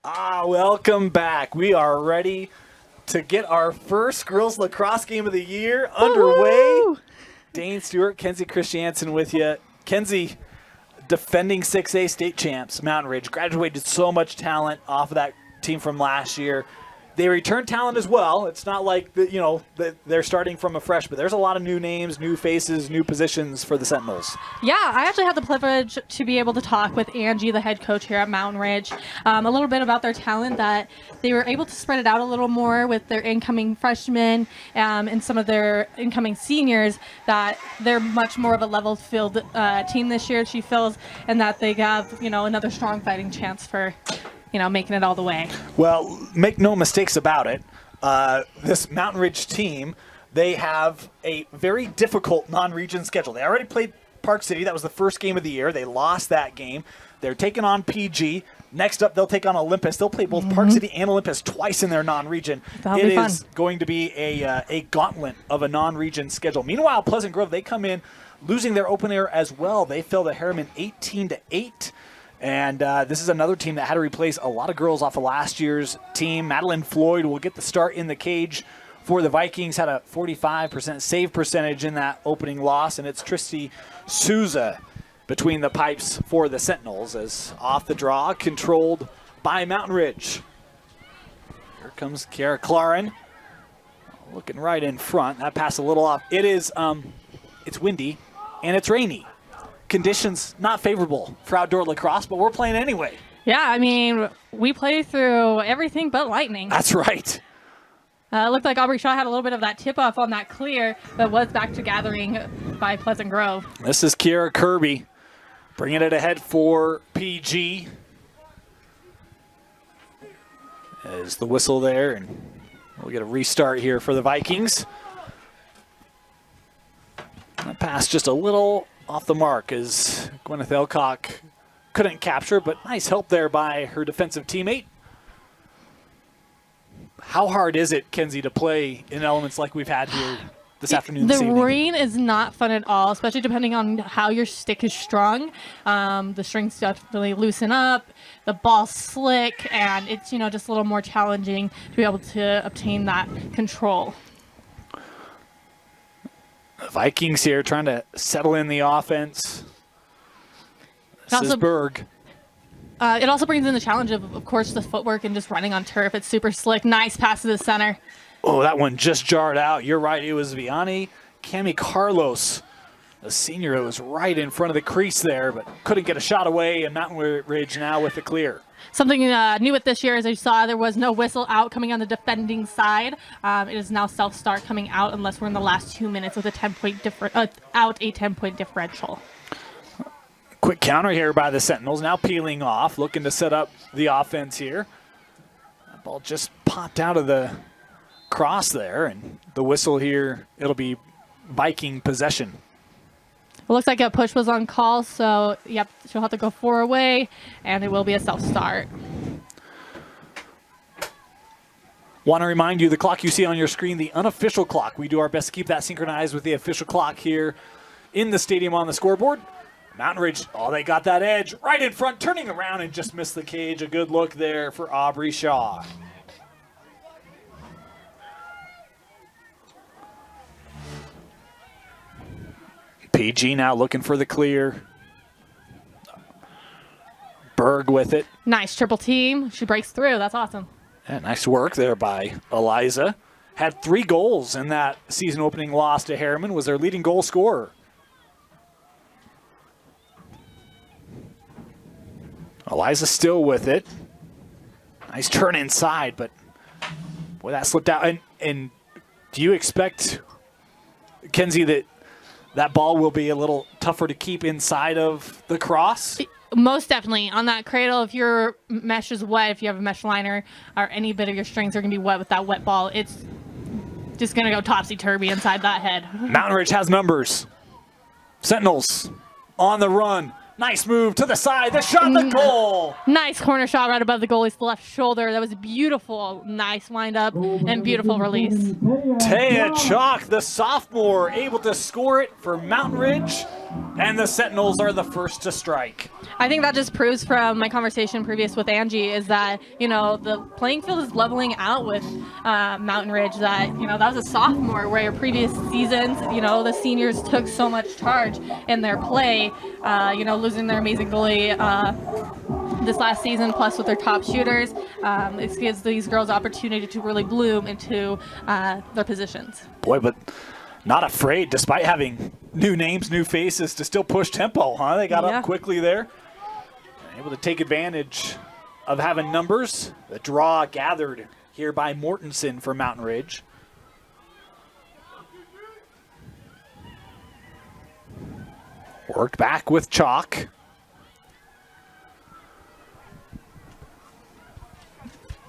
Welcome back. We are ready to get our first girls lacrosse game of the year underway. Woo-hoo! Dane Stewart, Kenzie Christiansen with you. Kenzie, defending 6A state champs, Mountain Ridge, graduated so much talent off of that team from last year. They returned talent as well. It's not like they're starting from afresh, but there's a lot of new names, new faces, new positions for the Sentinels. Yeah, I actually had the privilege to be able to talk with Angie, the head coach here at Mountain Ridge, a little bit about their talent, that they were able to spread it out a little more with their incoming freshmen and some of their incoming seniors, that they're much more of a level-filled team this year, she feels, and that they have, another strong fighting chance for making it all the way. Well, make no mistakes about it. This Mountain Ridge team, they have a very difficult non-region schedule. They already played Park City. That was the first game of the year. They lost that game. They're taking on PG. Next up, they'll take on Olympus. They'll play both Park City and Olympus twice in their non-region. That'll be fun. It is going to be a gauntlet of a non-region schedule. Meanwhile, Pleasant Grove, they come in losing their opener as well. They fell to Harriman 18-8. And this is another team that had to replace a lot of girls off of last year's team. Madeline Floyd will get the start in the cage for the Vikings. Had a 45% save percentage in that opening loss. And it's Tristy Souza between the pipes for the Sentinels, as off the draw, controlled by Mountain Ridge. Here comes Kiara Claren, looking right in front. That pass a little off. It is, it's windy and it's rainy. Conditions not favorable for outdoor lacrosse, but we're playing anyway. Yeah, I mean, we play through everything but lightning. That's right. It looked like Aubrey Shaw had a little bit of that tip-off on that clear, but was back to gathering by Pleasant Grove. This is Kiara Kirby bringing it ahead for PG. There's the whistle there, and we'll get a restart here for the Vikings. That pass just a little off the mark as Gwyneth Elcock couldn't capture, but nice help there by her defensive teammate. How hard is it, Kenzie, to play in elements like we've had here this afternoon, this evening? The rain is not fun at all, especially depending on how your stick is strung. The strings definitely loosen up, the ball's slick, and it's just a little more challenging to be able to obtain that control. The Vikings here trying to settle in the offense. This is Berg. It also brings in the challenge of course, the footwork and just running on turf. It's super slick. Nice pass to the center. Oh, that one just jarred out. You're right. It was Vianney Cami Carlos, a senior that was right in front of the crease there, but couldn't get a shot away, and Mountain Ridge now with the clear. Something new with this year, as you saw, there was no whistle out coming on the defending side. It is now self-start coming out unless we're in the last 2 minutes with a 10-point out a 10-point differential. Quick counter here by the Sentinels, now peeling off, looking to set up the offense here. That ball just popped out of the cross there, and the whistle here, it'll be Viking possession. It looks like a push was on call, so yep, she'll have to go 4 away, and it will be a self-start. Want to remind you, the clock you see on your screen, the unofficial clock. We do our best to keep that synchronized with the official clock here in the stadium on the scoreboard. Mountain Ridge, they got that edge right in front, turning around and just missed the cage. A good look there for Aubrey Shaw. PG now looking for the clear. Berg with it. Nice triple team. She breaks through. That's awesome. Yeah, nice work there by Eliza. Had 3 goals in that season opening loss to Harriman. Was their leading goal scorer. Eliza still with it. Nice turn inside, but boy, that slipped out. And do you expect, Kenzie, that ball will be a little tougher to keep inside of the cross? Most definitely. On that cradle, if your mesh is wet, if you have a mesh liner, or any bit of your strings are going to be wet with that wet ball, it's just going to go topsy-turvy inside that head. Mountain Ridge has numbers. Sentinels on the run. Nice move to the side. The shot, the goal. Nice corner shot right above the goalie's left shoulder. That was beautiful. Nice wind up and beautiful release. Taya Chalk, the sophomore, able to score it for Mountain Ridge, and the Sentinels are the first to strike. I think that just proves from my conversation previous with Angie is that, the playing field is leveling out with Mountain Ridge. That, that was a sophomore where previous seasons, the seniors took so much charge in their play, losing their amazing goalie this last season, plus with their top shooters. It gives these girls opportunity to really bloom into their positions. Boy, but not afraid, despite having new names, new faces, to still push tempo, huh? They got up quickly there. Able to take advantage of having numbers. The draw gathered here by Mortensen for Mountain Ridge. Worked back with Chalk.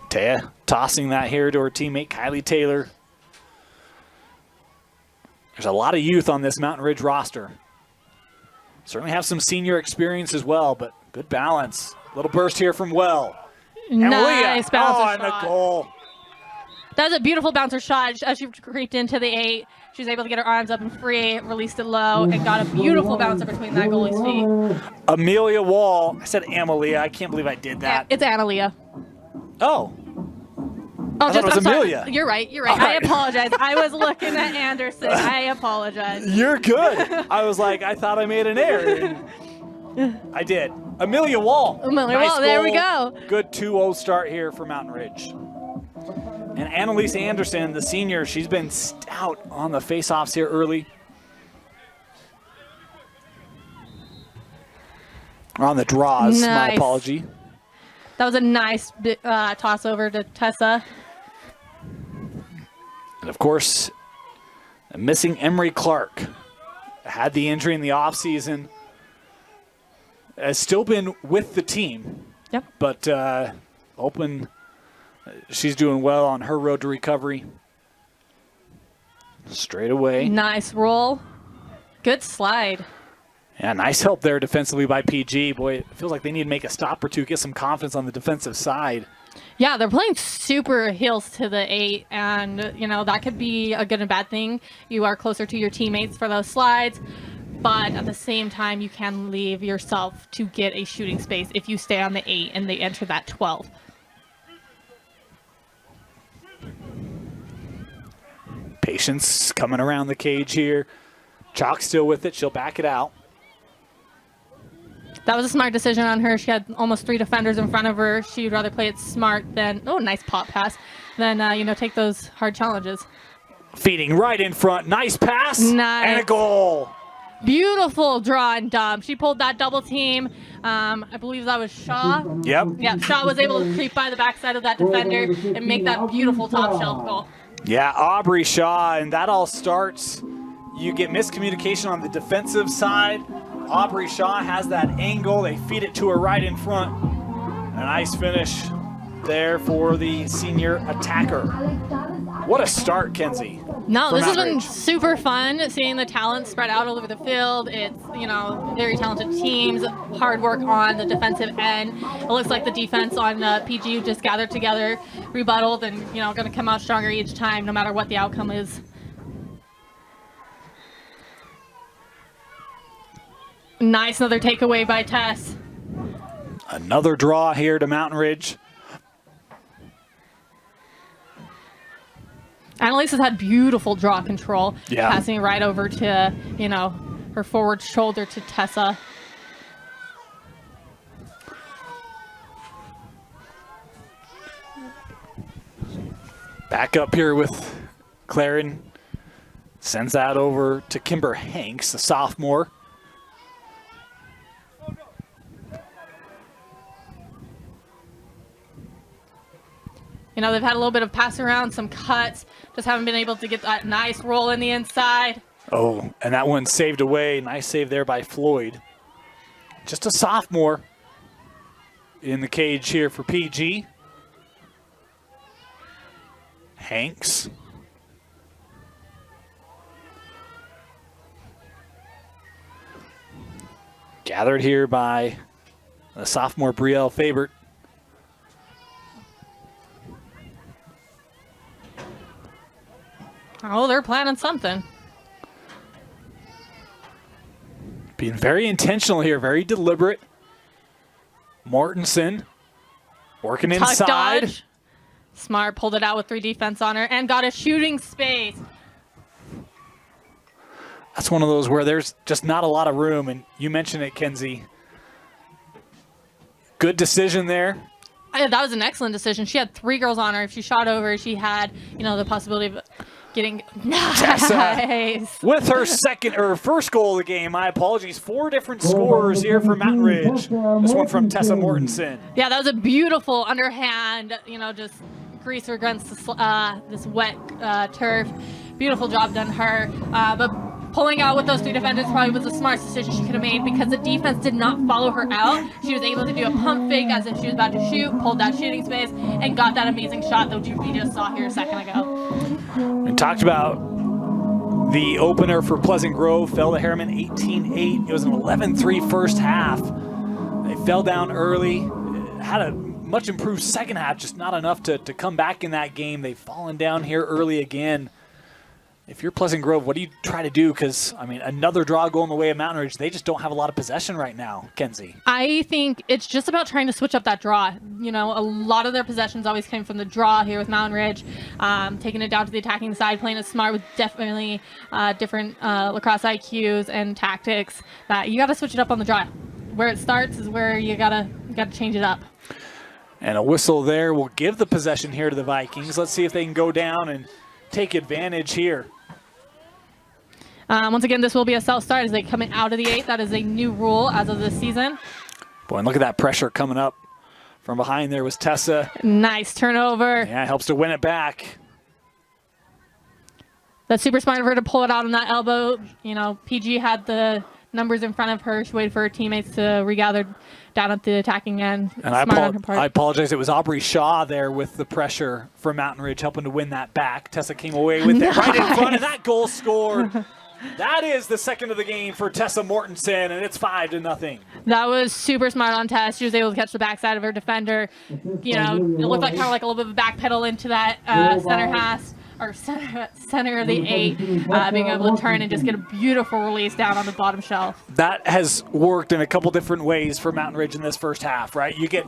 Taya tossing that here to her teammate Kylie Taylor. There's a lot of youth on this Mountain Ridge roster. Certainly have some senior experience as well, but good balance. Little burst here from Well. Nice bouncer and shot. the goal. That was a beautiful bouncer shot. As she creeped into the 8, she was able to get her arms up and free, released it low, and got a beautiful bouncer between that goalie's feet. Amelia Wall. I said Amalia. I can't believe I did that. It's Analia. Oh. Oh, I thought it was I'm sorry. Amelia. You're right. All I right. apologize. I was looking at Anderson. I apologize. You're good. I was like, I thought I made an error. I did. Amelia Wall. Amelia Nice Wall, there we goal. go. Good 2-0 start here for Mountain Ridge. And Annalise Anderson, the senior, she's been stout on the faceoffs here early. Or on the draws, my Nice. apology. That was a nice toss over to Tessa. And of course, missing Emery Clark. Had the injury in the offseason. Has still been with the team. Yep. But she's doing well on her road to recovery. Straight away. Nice roll. Good slide. Yeah, nice help there defensively by PG. Boy, it feels like they need to make a stop or two, get some confidence on the defensive side. Yeah, they're playing super heels to the 8, and, that could be a good and bad thing. You are closer to your teammates for those slides, but at the same time, you can leave yourself to get a shooting space if you stay on the 8 and they enter that 12. Patience coming around the cage here. Chalk still with it. She'll back it out. That was a smart decision on her. She had almost 3 defenders in front of her. She'd rather play it smart than, nice pop pass, than, take those hard challenges. Feeding right in front. Nice pass. Nice. And a goal. Beautiful draw and dump. She pulled that double team. I believe that was Shaw. Yep. Yeah, Shaw was able to creep by the backside of that defender and make that beautiful top shelf goal. Yeah, Aubrey Shaw, and that all starts. You get miscommunication on the defensive side. Aubrey Shaw has that angle. They feed it to her right in front. A nice finish there for the senior attacker. What a start, Kenzie. No, for this has Mountain been Ridge. super fun, seeing the talent spread out all over the field. It's, very talented teams, hard work on the defensive end. It looks like the defense on PGU just gathered together, rebutted, and, going to come out stronger each time, no matter what the outcome is. Nice, another takeaway by Tess. Another draw here to Mountain Ridge. Annalise has had beautiful draw control, Yeah. passing right over to, her forward shoulder to Tessa. Back up here with Claren. Sends that over to Kimber Hanks, the sophomore. They've had a little bit of pass around, some cuts, just haven't been able to get that nice roll in the inside. Oh, and that one saved away. Nice save there by Floyd. Just a sophomore in the cage here for PG. Hanks. Gathered here by the sophomore Brielle Fabert. Oh, they're planning something. Being very intentional here, very deliberate. Mortensen working Tuck inside. dodge. Smart pulled it out with 3 defense on her and got a shooting space. That's one of those where there's just not a lot of room, and you mentioned it, Kenzie. Good decision there. That was an excellent decision. She had 3 girls on her. If she shot over, she had, the possibility of getting nice. With her first goal of the game. My apologies. 4 different scorers here for Mountain Ridge. This one from Tessa Mortensen. Yeah, that was a beautiful underhand, just grease her against this wet turf. Beautiful job done her. But pulling out with those 3 defenders probably was the smartest decision she could have made because the defense did not follow her out. She was able to do a pump fake as if she was about to shoot, pulled that shooting space, and got that amazing shot that we just saw here a second ago. And talked about the opener for Pleasant Grove, fell to Harriman 18-8. It was an 11-3 first half. They fell down early, had a much improved second half, just not enough to come back in that game. They've fallen down here early again. If you're Pleasant Grove, what do you try to do? Because, another draw going the way of Mountain Ridge. They just don't have a lot of possession right now, Kenzie. I think it's just about trying to switch up that draw. A lot of their possessions always came from the draw here with Mountain Ridge, taking it down to the attacking side, playing it smart with definitely different lacrosse IQs and tactics. That you got to switch it up on the draw. Where it starts is where you gotta change it up. And a whistle there will give the possession here to the Vikings. Let's see if they can go down and take advantage here. Once again, this will be a self-start as they come out of the 8. That is a new rule as of this season. Boy, and look at that pressure coming up from behind there was Tessa. Nice turnover. Yeah, helps to win it back. That's super smart of her to pull it out on that elbow. PG had the numbers in front of her. She waited for her teammates to regather down at the attacking end. And I apologize. It was Aubrey Shaw there with the pressure from Mountain Ridge helping to win that back. Tessa came away with it right in front, and that goal scored. That is the second of the game for Tessa Mortensen, and it's 5-0. That was super smart on Tess. She was able to catch the backside of her defender. It looked like a little bit of a back pedal into that center half. Or center of the 8, being able to turn and just get a beautiful release down on the bottom shelf. That has worked in a couple different ways for Mountain Ridge in this first half, right? You get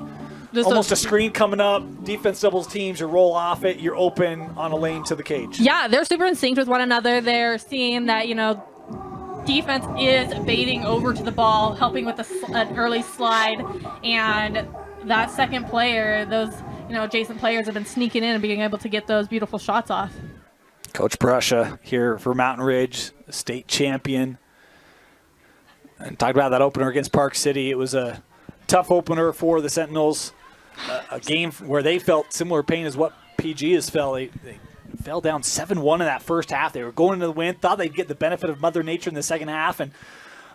just almost a screen coming up, defense doubles teams, you roll off it, you're open on a lane to the cage. Yeah, they're super in sync with one another. They're seeing that, defense is baiting over to the ball, helping with an early slide, and that second player, those adjacent players have been sneaking in and being able to get those beautiful shots off. Coach Brusha here for Mountain Ridge, state champion. And talked about that opener against Park City. It was a tough opener for the Sentinels, a game where they felt similar pain as what PG has felt. They fell down 7-1 in that first half. They were going into the win, thought they'd get the benefit of Mother Nature in the second half, and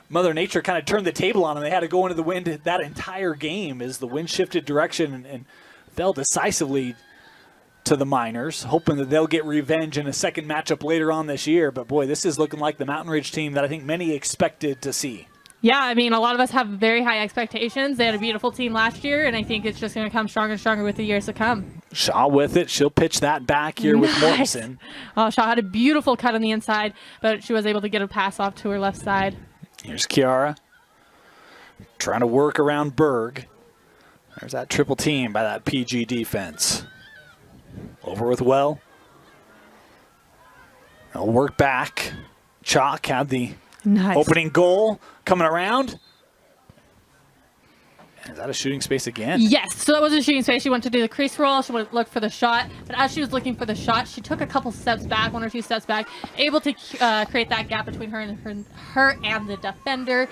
Mother Nature kind of turned the table on them. They had to go into the wind that entire game as the wind shifted direction and fell decisively to the Miners, hoping that they'll get revenge in a second matchup later on this year. But, boy, this is looking like the Mountain Ridge team that I think many expected to see. Yeah, a lot of us have very high expectations. They had a beautiful team last year, and I think it's just going to come stronger and stronger with the years to come. Shaw with it. She'll pitch that back here with Mortensen. Oh, Shaw had a beautiful cut on the inside, but she was able to get a pass off to her left side. Here's Kiara trying to work around Berg. There's that triple team by that PG defense. Over with Well. They'll work back. Chalk had the opening goal coming around. Is that a shooting space again? Yes, so that was a shooting space. She went to do the crease roll. She went to look for the shot. But as she was looking for the shot, she took a couple steps back, 1 or 2 steps back, able to create that gap between her and the defender,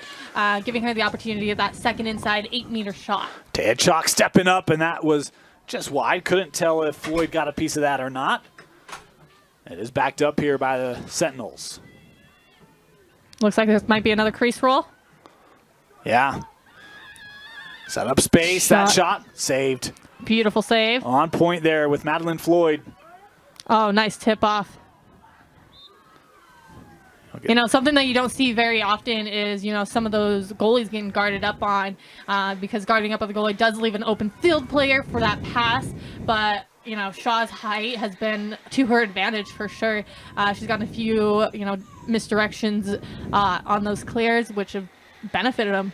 giving her the opportunity of that second inside 8-meter shot. Ted Chalk stepping up, and that was just wide. Couldn't tell if Floyd got a piece of that or not. It is backed up here by the Sentinels. Looks like there might be another crease roll. Yeah. Set up space. That shot saved. Beautiful save. On point there with Madeline Floyd. Oh, nice tip off. You know, something that you don't see very often is, you know, some of those goalies getting guarded up on because guarding up on the goalie does leave an open field player for that pass. But, you know, Shaw's height has been to her advantage for sure. She's gotten a few, you know, misdirections on those clears, which have benefited them.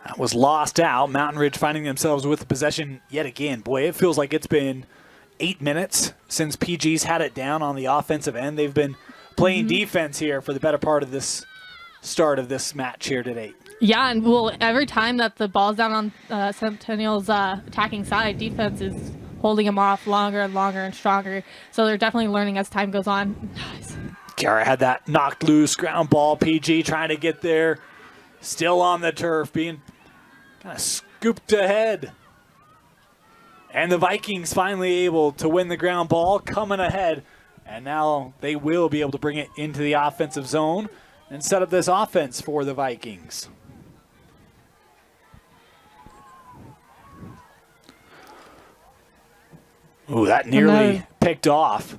That was lost out. Mountain Ridge finding themselves with the possession yet again. Boy, it feels like it's been 8 minutes since PG's had it down on the offensive end. They've been playing defense here for the better part of this start of this match here today. Yeah, and well, every time that the ball's down on Sentinel's attacking side, defense is holding them off longer and longer and stronger. So they're definitely learning as time goes on. Nice. Kiara had that knocked loose ground ball. PG trying to get there. Still on the turf, being kind of scooped ahead. And the Vikings finally able to win the ground ball, coming ahead. And now they will be able to bring it into the offensive zone and set up this offense for the Vikings. Ooh, that nearly picked off.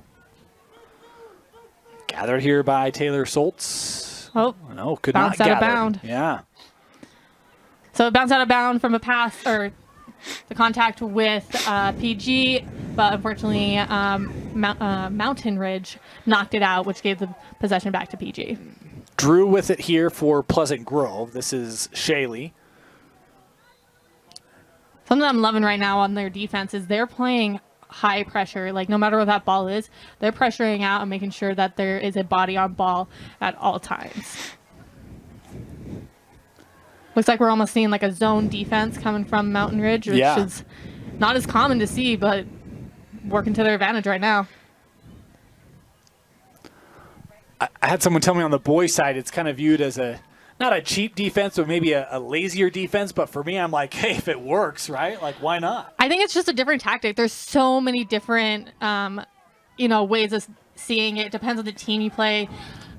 Gathered here by Taylor Soltz. Oh, no, could not bounced out of gather. bound. Yeah. So it bounced out of bound from a pass or the contact with PG, but unfortunately Mountain Ridge knocked it out, which gave the possession back to PG. Drew with it here for Pleasant Grove. This is Shaley. Something I'm loving right now on their defense is they're playing high pressure. Like, no matter where that ball is, they're pressuring out and making sure that there is a body on ball at all times. Looks like we're almost seeing like a zone defense coming from Mountain Ridge, which is not as common to see, but working to their advantage right now. I had someone tell me on the boys' side it's kind of viewed as not a cheap defense, but maybe a lazier defense. But for me, I'm like, hey, if it works, right? Like, why not? I think it's just a different tactic. There's so many different, you know, ways of seeing it. Depends on the team you play,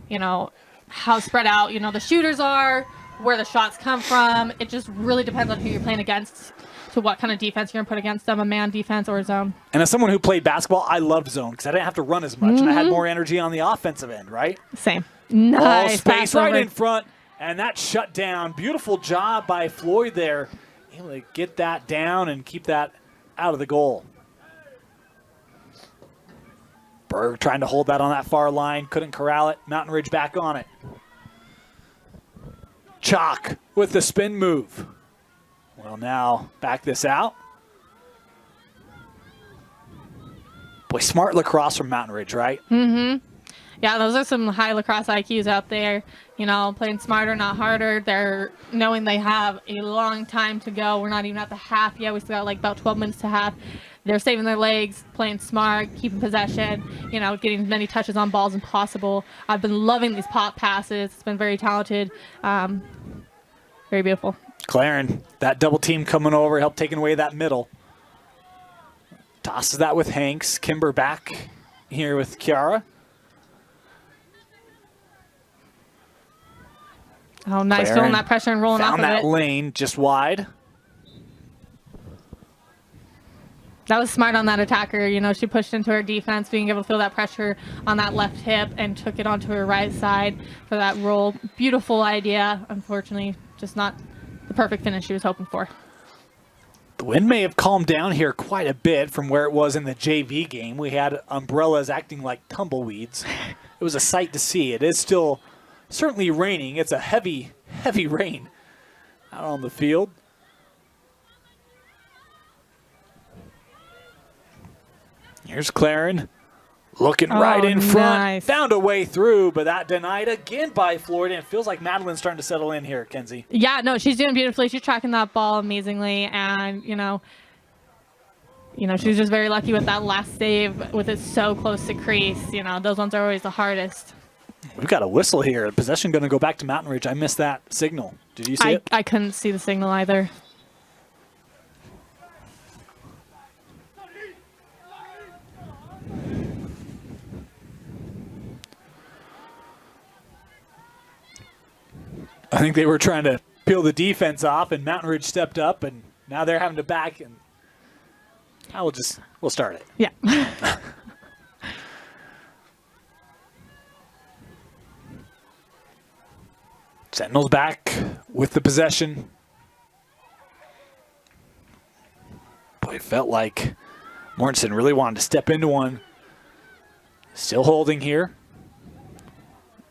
you know, how spread out, you know, the shooters are, where the shots come from. It just really depends on who you're playing against to what kind of defense you're going to put against them, a man defense or a zone. And as someone who played basketball, I loved zone because I didn't have to run as much and I had more energy on the offensive end, right? Same. Nice. All space right in front, and that shut down. Beautiful job by Floyd there. Able to get that down and keep that out of the goal. Berg trying to hold that on that far line. Couldn't corral it. Mountain Ridge back on it. Chalk with the spin move. Well, now back this out. Boy, smart lacrosse from Mountain Ridge, right? Mm-hmm. Yeah, those are some high lacrosse IQs out there. You know, playing smarter, not harder. They're knowing they have a long time to go. We're not even at the half yet. We still got like about 12 minutes to half. They're saving their legs, playing smart, keeping possession, you know, getting as many touches on balls as possible. I've been loving these pop passes. It's been very talented. Very beautiful. Claren, that double team coming over, helped taking away that middle. Tosses that with Hanks. Kimber back here with Kiara. Oh, nice. Claren Feeling that pressure and rolling off of it. found that lane just wide. That was smart on that attacker. You know, she pushed into her defense, being able to feel that pressure on that left hip and took it onto her right side for that roll. Beautiful idea. Unfortunately, just not the perfect finish she was hoping for. The wind may have calmed down here quite a bit from where it was in the JV game. We had umbrellas acting like tumbleweeds. It was a sight to see. It is still certainly raining. It's a heavy, heavy rain out on the field. Here's Claren looking right in front. Nice. Found a way through, but that denied again by Floyd. And it feels like Madeline's starting to settle in here, Kenzie. Yeah, no, she's doing beautifully. She's tracking that ball amazingly. And, you know, she's just very lucky with that last save with it so close to crease. You know, those ones are always the hardest. We've got a whistle here. Possession going to go back to Mountain Ridge. I missed that signal. Did you see it? I couldn't see the signal either. I think they were trying to peel the defense off, and Mountain Ridge stepped up, and now they're having to back. And we'll start it. Yeah. Sentinels back with the possession. Boy, it felt like Mortensen really wanted to step into one. Still holding here.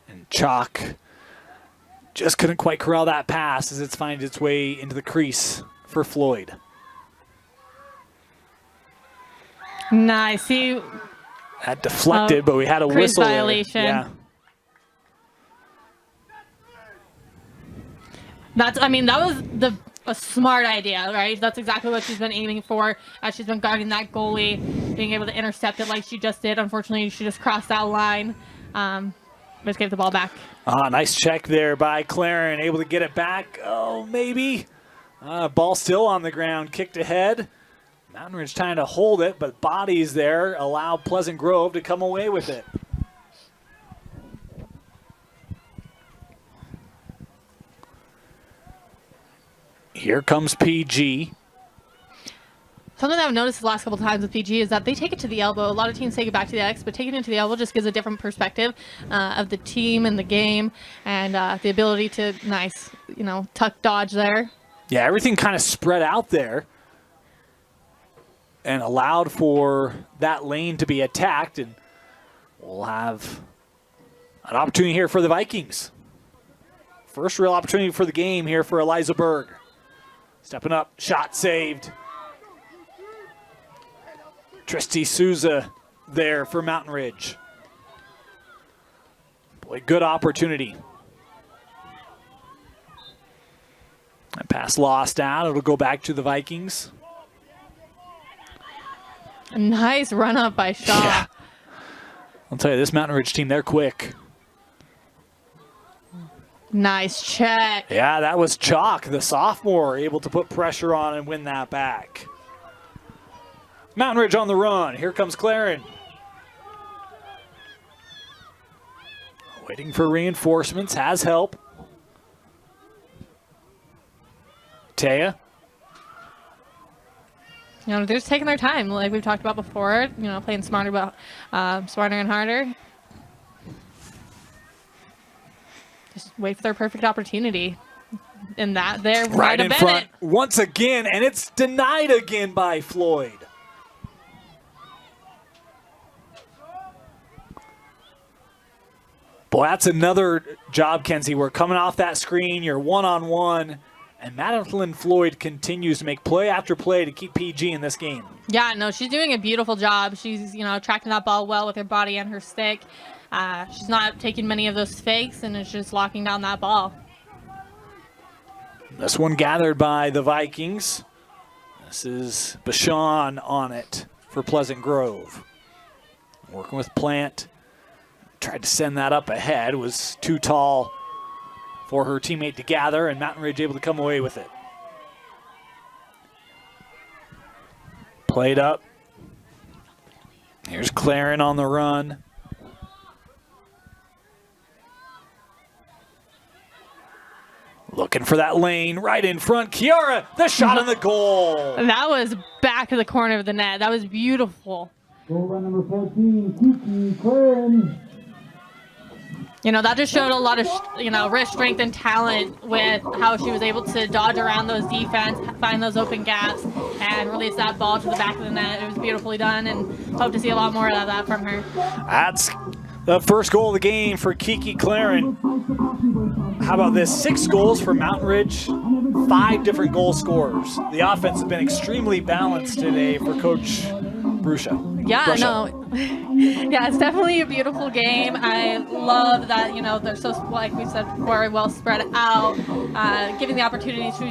And Chalk just couldn't quite corral that pass as it's finding its way into the crease for Floyd. Nice. See, That deflected, but we had a whistle violation. there. Yeah. That was a smart idea, right? That's exactly what she's been aiming for as she's been guarding that goalie, being able to intercept it like she just did. Unfortunately, she just crossed that line. Just gave the ball back. Nice check there by Claren, able to get it back. Oh, maybe. Ball still on the ground, kicked ahead. Mountain Ridge trying to hold it, but bodies there allow Pleasant Grove to come away with it. Here comes PG. Something that I've noticed the last couple times with PG is that they take it to the elbow. A lot of teams take it back to the X, but taking it to the elbow just gives a different perspective of the team and the game, and the ability to tuck dodge there. Yeah, everything kind of spread out there and allowed for that lane to be attacked, and we'll have an opportunity here for the Vikings. First real opportunity for the game here for Eliza Berg. Stepping up, shot saved. Tristy Souza there for Mountain Ridge. Boy, good opportunity. That pass lost out. It'll go back to the Vikings. A nice run up by Shaw. Yeah. I'll tell you, this Mountain Ridge team, they're quick. Nice check. Yeah, that was Chalk, the sophomore, able to put pressure on and win that back. Mountain Ridge on the run. Here comes Claren. Waiting for reinforcements, has help. Taya. They're just taking their time, like we've talked about before. Playing smarter and harder. Just wait for their perfect opportunity. And that they're Right in Bennett. front once again, and it's denied again by Floyd. Boy, that's another job, Kenzie. We're coming off that screen. You're one-on-one. And Madeline Floyd continues to make play after play to keep PG in this game. Yeah, no, she's doing a beautiful job. She's, tracking that ball well with her body and her stick. She's not taking many of those fakes and is just locking down that ball. This one gathered by the Vikings. This is Bashan on it for Pleasant Grove. Working with Plant. Tried to send that up ahead. Was too tall for her teammate to gather, and Mountain Ridge able to come away with it. Played up. Here's Claren on the run. Looking for that lane right in front. Kiara, the shot on the goal. That was back to the corner of the net. That was beautiful. Goal by number 14, Kiki Claren. That just showed a lot of, wrist strength and talent with how she was able to dodge around those defense, find those open gaps, and release that ball to the back of the net. It was beautifully done, and hope to see a lot more of that from her. That's the first goal of the game for Kiki Claren. How about this? 6 goals for Mountain Ridge, 5 different goal scorers. The offense has been extremely balanced today for Coach Brusha. Yeah, no. Yeah, it's definitely a beautiful game. I love that, they're so, like we said before, well spread out, giving the opportunity to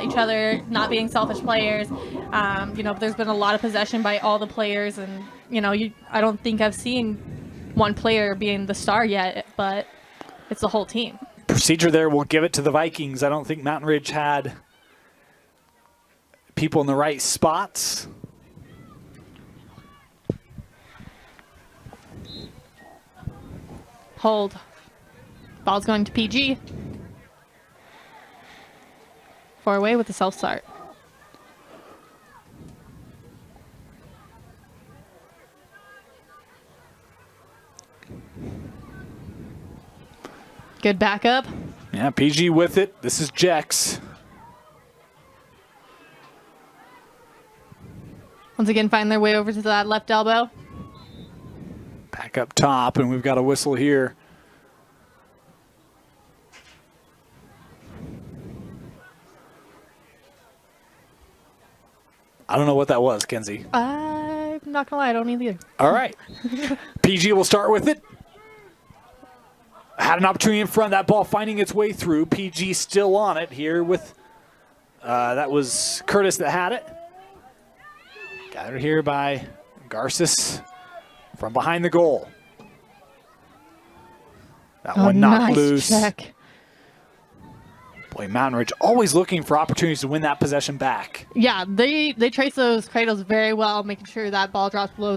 each other, not being selfish players. There's been a lot of possession by all the players, and, I don't think I've seen one player being the star yet, but it's the whole team. Procedure there will give it to the Vikings. I don't think Mountain Ridge had people in the right spots. Hold. Ball's going to PG. 4 away with the self-start. Good backup. Yeah, PG with it. This is Jex. Once again, find their way over to that left elbow. Back up top, and we've got a whistle here. I don't know what that was, Kenzie. I'm not gonna lie, I don't either. All right. PG will start with it. Had an opportunity in front. That ball finding its way through. PG still on it here with, that was Curtis that had it. Gathered here by Garces from behind the goal. That one knocked nice loose. Check. Boy, Mountain Ridge always looking for opportunities to win that possession back. Yeah, they trace those cradles very well, making sure that ball drops below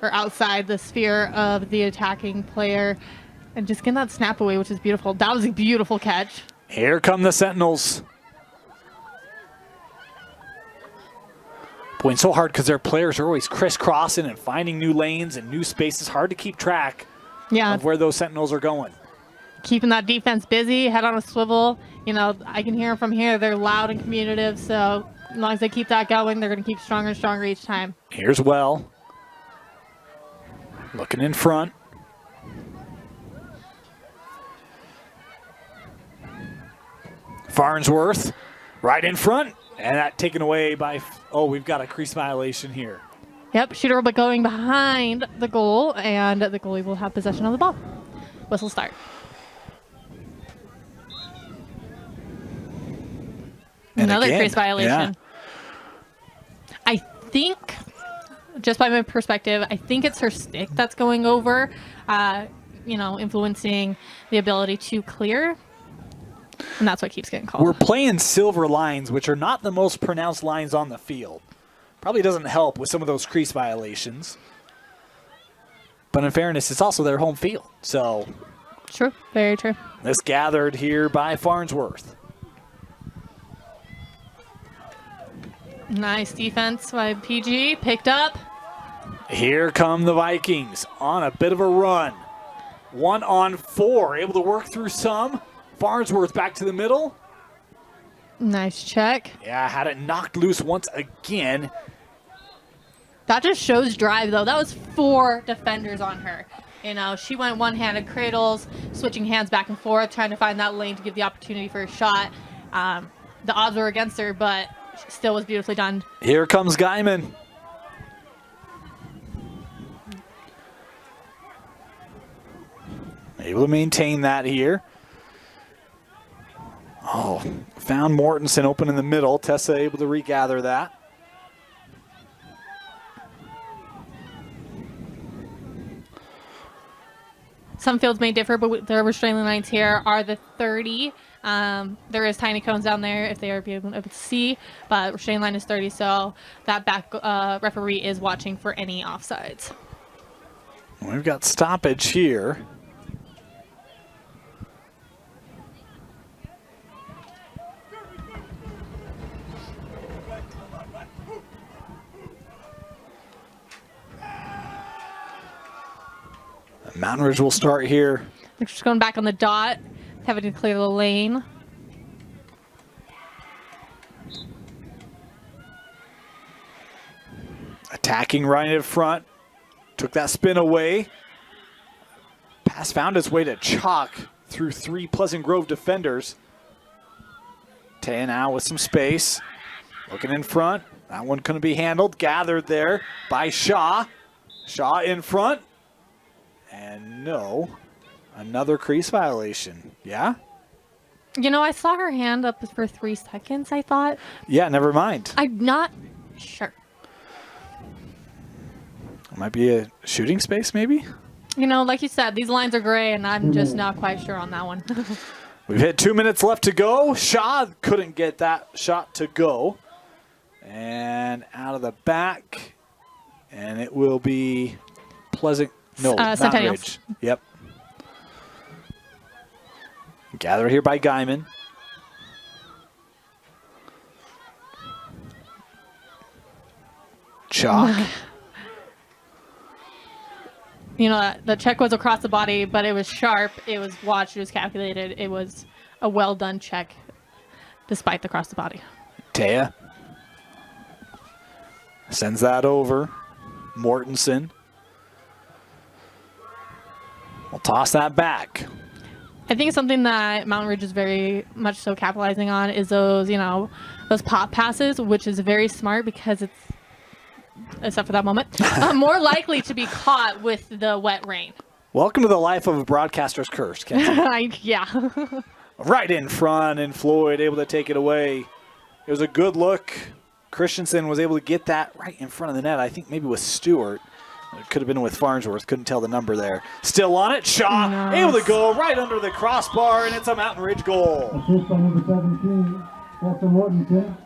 or outside the sphere of the attacking player, and just getting that snap away, which is beautiful. That was a beautiful catch. Here come the Sentinels. Boy, it's so hard because their players are always crisscrossing and finding new lanes and new spaces. Hard to keep track of where those Sentinels are going. Keeping that defense busy, head on a swivel. You know, I can hear them from here. They're loud and communicative, so as long as they keep that going, they're going to keep stronger and stronger each time. Here's Well. Looking in front. Farnsworth right in front. And that taken away by, we've got a crease violation here. Yep, shooter will be going behind the goal, and the goalie will have possession of the ball. Whistle start. And another again, crease violation. yeah. I think, just by my perspective, I think it's her stick that's going over, influencing the ability to clear. And that's what keeps getting called. We're playing silver lines, which are not the most pronounced lines on the field. Probably doesn't help with some of those crease violations. But in fairness, it's also their home field. So True, very true. this gathered here by Farnsworth. Nice defense by PG, picked up. Here come the Vikings on a bit of a run. 1-on-4, able to work through some. Farnsworth back to the middle. Nice check. Yeah, had it knocked loose once again. That just shows drive, though. That was 4 defenders on her. You know, she went one-handed cradles, switching hands back and forth, trying to find that lane to give the opportunity for a shot. The odds were against her, but she still was beautifully done. Here comes Guyman. Able to maintain that here. Oh, found Mortensen open in the middle. Tessa able to regather that. Some fields may differ, but the restraining lines here are the 30. There is tiny cones down there if they are able to see, but restraining line is 30, so that back referee is watching for any offsides. We've got stoppage here. Mountain Ridge will start here. They're just going back on the dot, having to clear the lane. Attacking right in front. Took that spin away. Pass found its way to Chalk through 3 Pleasant Grove defenders. Tay now with some space. Looking in front. That one couldn't be handled. Gathered there by Shaw. Shaw in front. And no, another crease violation. Yeah? You know, I saw her hand up for 3 seconds, I thought. Yeah, never mind. I'm not sure. It might be a shooting space, maybe? You know, like you said, these lines are gray, and I'm just not quite sure on that one. We've hit 2 minutes left to go. Shaw couldn't get that shot to go. And out of the back. And it will be Pleasant. No, Mountain Sentinels. Ridge. Yep. Gathered here by Guyman. Chalk. the check was across the body, but it was sharp. It was watched. It was calculated. It was a well-done check despite the cross the body. Taya sends that over. Mortensen will toss that back. I think something that Mountain Ridge is very much so capitalizing on is those pop passes, which is very smart because it's, except for that moment, more likely to be caught with the wet rain. Welcome to the life of a broadcaster's curse, Kenzie. Yeah. Right in front, and Floyd able to take it away. It was a good look. Christensen was able to get that right in front of the net. I think maybe with Stewart. It could have been with Farnsworth. Couldn't tell the number there. Still on it. Shaw able to go right under the crossbar, and it's a Mountain Ridge goal. Assist by number 17, Walter Mortensen.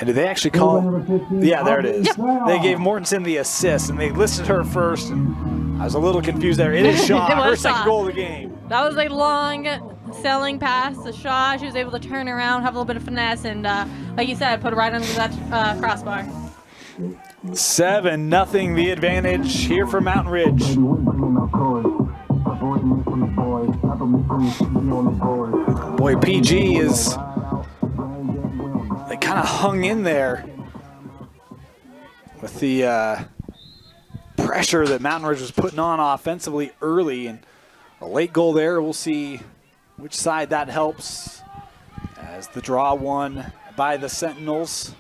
And did they actually call? Number 15, Yeah, there it is. Yep. They gave Mortensen the assist, and they listed her first. I was a little confused there. It is Shaw, It was her second Shaw. goal of the game. That was a long selling pass to Shaw. She was able to turn around, have a little bit of finesse, and like you said, put it right under that crossbar. 7-0 the advantage here for Mountain Ridge. Boy, PG is, they kind of hung in there with the pressure that Mountain Ridge was putting on offensively early, and a late goal there. We'll see which side that helps as the draw won by the Sentinels.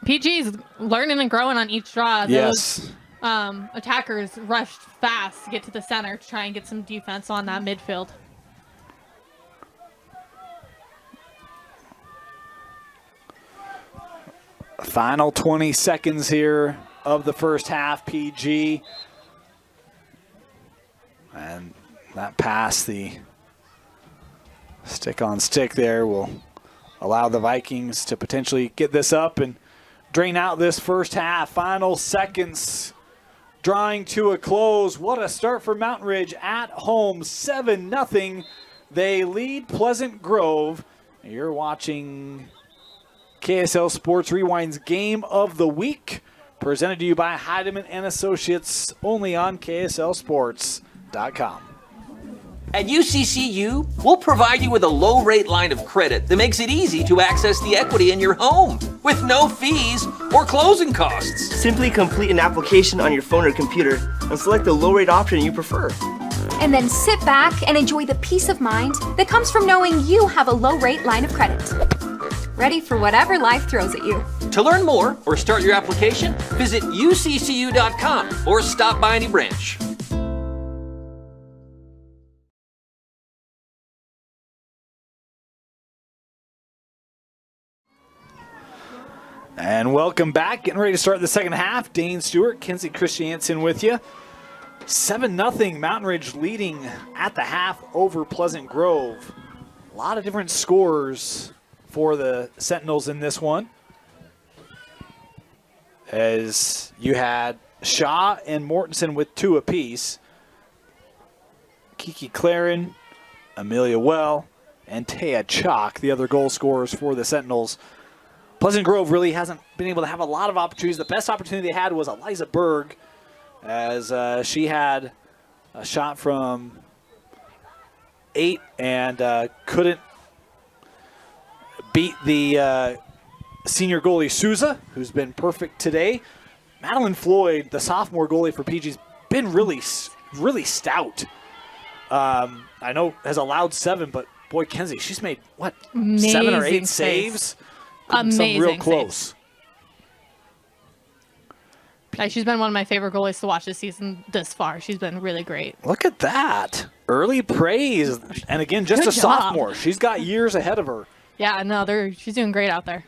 PG's learning and growing on each draw. Yes. Those attackers rushed fast to get to the center to try and get some defense on that midfield. Final 20 seconds here of the first half, PG. And that pass, the stick on stick there, will allow the Vikings to potentially get this up and drain out this first half. Final seconds drawing to a close. What a start for Mountain Ridge at home, 7-0. They lead Pleasant Grove. You're watching KSL Sports Rewind's Game of the Week, presented to you by Heidemann and Associates, only on KSLSports.com. At UCCU, we'll provide you with a low-rate line of credit that makes it easy to access the equity in your home with no fees or closing costs. Simply complete an application on your phone or computer and select the low-rate option you prefer. And then sit back and enjoy the peace of mind that comes from knowing you have a low-rate line of credit. Ready for whatever life throws at you. To learn more or start your application, visit uccu.com or stop by any branch. And welcome back. Getting ready to start the second half. Dane Stewart, Kenzie Christiansen with you. 7-0 Mountain Ridge leading at the half over Pleasant Grove. A lot of different scores for the Sentinels in this one, as you had Shaw and Mortensen with 2 apiece. Kiki Claren, Amelia Well, and Taya Chalk, the other goal scorers for the Sentinels. Pleasant Grove really hasn't been able to have a lot of opportunities. The best opportunity they had was Eliza Berg, as she had a shot from 8 and couldn't beat the senior goalie Souza, who's been perfect today. Madeline Floyd, the sophomore goalie for PG, has been really stout. I know has allowed 7, but boy, Kenzie, she's made, what, Amazing 7 or 8 saves. saves? Amazing Some real saves. close. She's been one of my favorite goalies to watch this season this far. She's been really great. Look at that. Early praise. And again, just Good a job. sophomore. She's got years ahead of her. Yeah, no, she's doing great out there.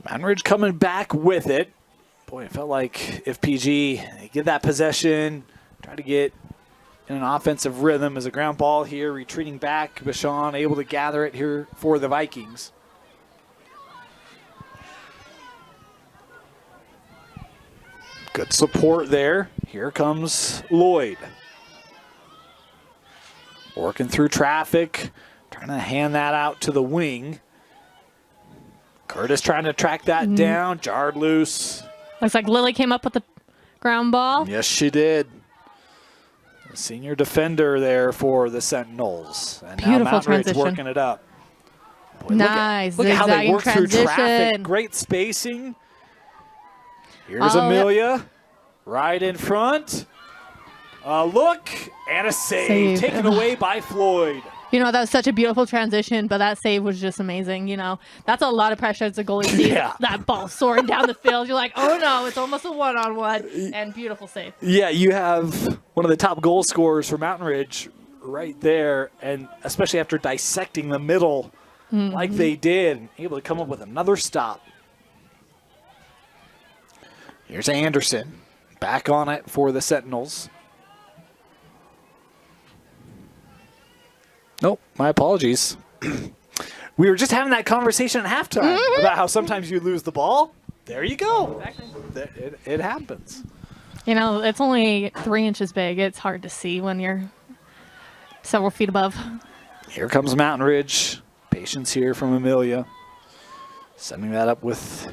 Mountain Ridge coming back with it. Boy, it felt like if PG get that possession, try to get in an offensive rhythm as a ground ball here, retreating back. Bashan able to gather it here for the Vikings. Good support there. Here comes Lloyd. Working through traffic, trying to hand that out to the wing. Curtis trying to track that down. Jarred loose. Looks like Lily came up with the ground ball. Yes, she did. The senior defender there for the Sentinels. And Beautiful now Mountain Ridge transition. working it up. Boy, Nice. Look at how they Zigzagging work through traffic. transition. Great spacing. Here's Oh, Amelia right in front. A look and a save. Save. Taken away by Floyd. You know, that was such a beautiful transition, but that save was just amazing. You know, that's a lot of pressure as a goalie sees Yeah. that ball soaring down the field. You're like, oh no, it's almost a one-on-one, and beautiful save. Yeah, you have one of the top goal scorers for Mountain Ridge right there, and especially after dissecting the middle like they did, able to come up with another stop. Here's Anderson back on it for the Sentinels. Nope, my apologies. We were just having that conversation at halftime about how sometimes you lose the ball. There you go. It happens. You know, it's only 3 inches big. It's hard to see when you're several feet above. Here comes Mountain Ridge. Patience here from Amelia. Sending that up with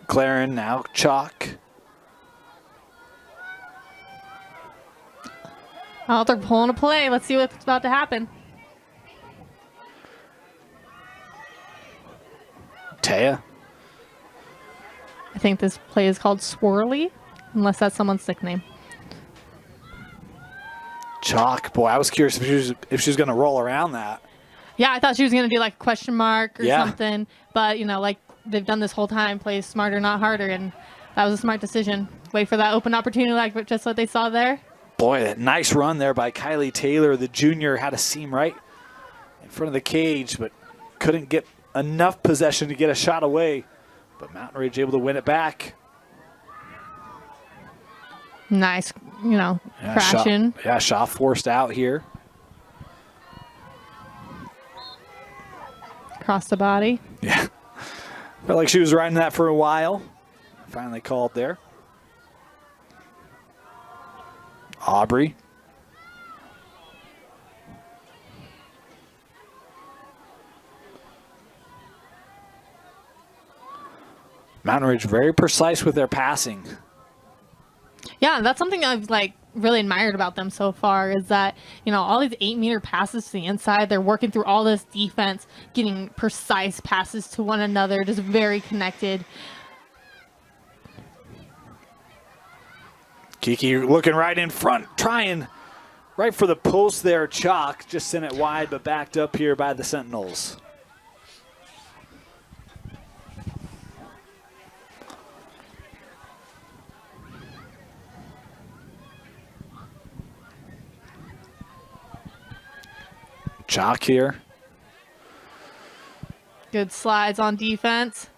Claren, now Chalk. Oh, they're pulling a play. Let's see what's about to happen. Taya. I think this play is called Swirly, unless that's someone's nickname. Chalk. Boy, I was curious if she was going to roll around that. Yeah, I thought she was going to do like a question mark or Yeah. something. But, you know, like they've done this whole time, play smarter, not harder. And that was a smart decision. Wait for that open opportunity like just what they saw there. Boy, that nice run there by Kylie Taylor. The junior had a seam right in front of the cage, but couldn't get enough possession to get a shot away. But Mountain Ridge able to win it back. Nice, you know, Yeah, crashing. shot forced out here. Across the body. Yeah. Felt like she was riding that for a while. Finally called there. Aubrey. Mountain Ridge very precise with their passing. Yeah, that's something I've like really admired about them so far is that, you know, all these 8-meter passes to the inside, they're working through all this defense, getting precise passes to one another, just very connected. Kiki looking right in front, trying right for the post there. Chalk just sent it wide, but backed up here by the Sentinels. Chalk here. Good slides on defense.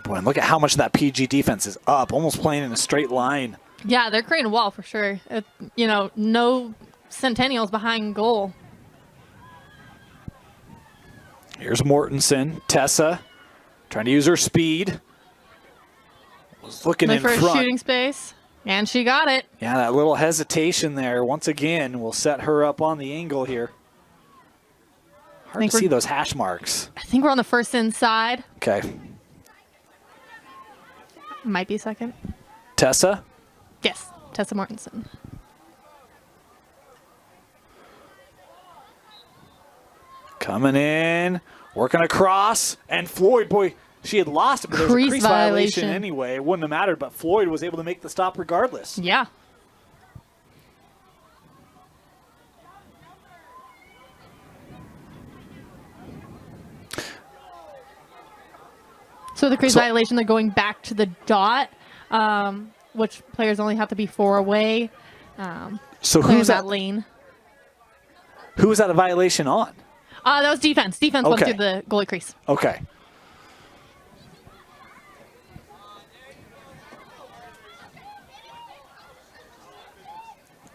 Boy, and look at how much that PG defense is up, almost playing in a straight line. Yeah, they're creating a wall for sure. You know, no Centennials behind goal. Here's Mortensen. Tessa trying to use her speed. Was looking Look in for a front. shooting space, and she got it. Yeah, that little hesitation there. Once again, will set her up on the angle here. Hard think to see we're- those hash marks. I think we're on the first inside. Okay. Might be second. Tessa. Yes, Tessa Mortensen. Coming in, working across, and Floyd, boy, she had lost it, but there was a Crease crease violation violation. anyway. It wouldn't have mattered, but Floyd was able to make the stop regardless. Yeah. So the crease So- violation, they're going back to the dot, which players only have to be 4 away. So Players who's that? lane? Who was that a violation on? That was defense. Defense went Okay. through the goalie crease. Okay.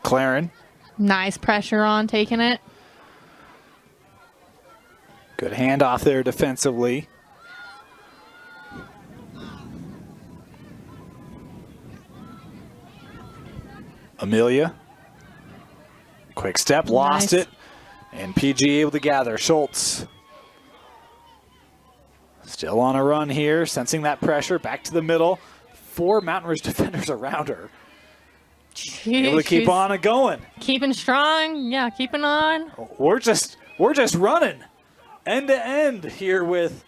Claren. Nice pressure on taking it. Good handoff there defensively. Amelia. Quick step, lost Nice. it. And PG able to gather. Schultz. Still on a run here, sensing that pressure. Back to the middle. 4 Mountain Ridge defenders around her. Able to She's keep on and going. keeping strong. Yeah, keeping on. We're just running end to end here with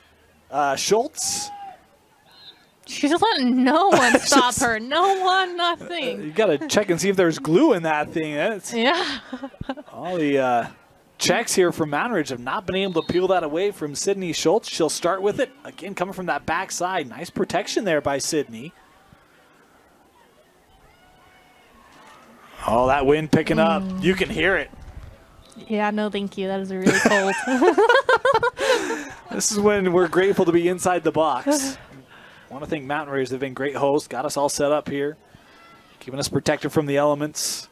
Schultz. She's letting no one stop her. No one, nothing. You got to check and see if there's glue in that thing. Yeah. All the checks here from Mountain Ridge have not been able to peel that away from Sydney Schultz. She'll start with it. Again, coming from that backside. Nice protection there by Sydney. Oh, that wind picking up. You can hear it. Yeah, no thank you. That is really cold. This is when we're grateful to be inside the box. Want to thank Mountain Ridge. They've been great hosts. Got us all set up here. Keeping us protected from the elements.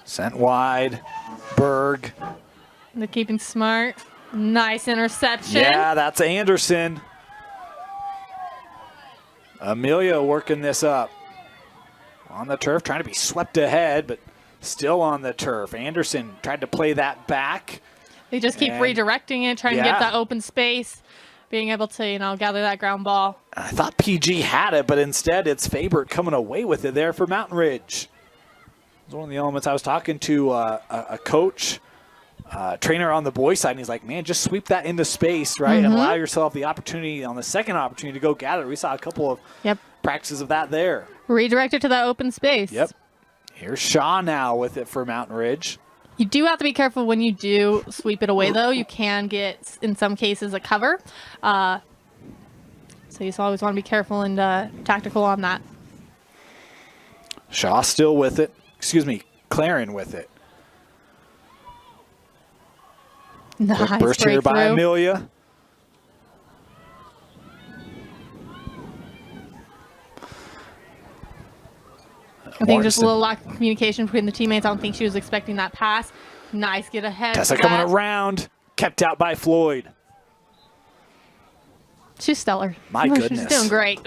Sent wide. Berg. They're keeping smart. Nice interception. Yeah, that's Anderson. Amelia working this up. On the turf, trying to be swept ahead, but still on the turf. Anderson tried to play that back. They just keep And- redirecting it, trying to get that open space, being able to, gather that ground ball. I thought PG had it, but instead it's Fabert coming away with it there for Mountain Ridge. It was one of the elements I was talking to a coach, trainer on the boys' side, and he's like, man, just sweep that into space, right, and allow yourself the opportunity on the second opportunity to go gather. We saw a couple of practices of that there. Redirect it to that open space. Yep. Here's Shaw now with it for Mountain Ridge. You do have to be careful when you do sweep it away, though. You can get, in some cases, a cover. So you just always want to be careful and tactical on that. Shaw still with it. Excuse me, Claren with it. Nice Quick burst here by breakthrough. Amelia. I think just a Mortensen. little lack of communication between the teammates. I don't think she was expecting that pass. Nice get ahead. Tessa for coming that. around. Kept out by Floyd. She's stellar. My She's goodness. doing great.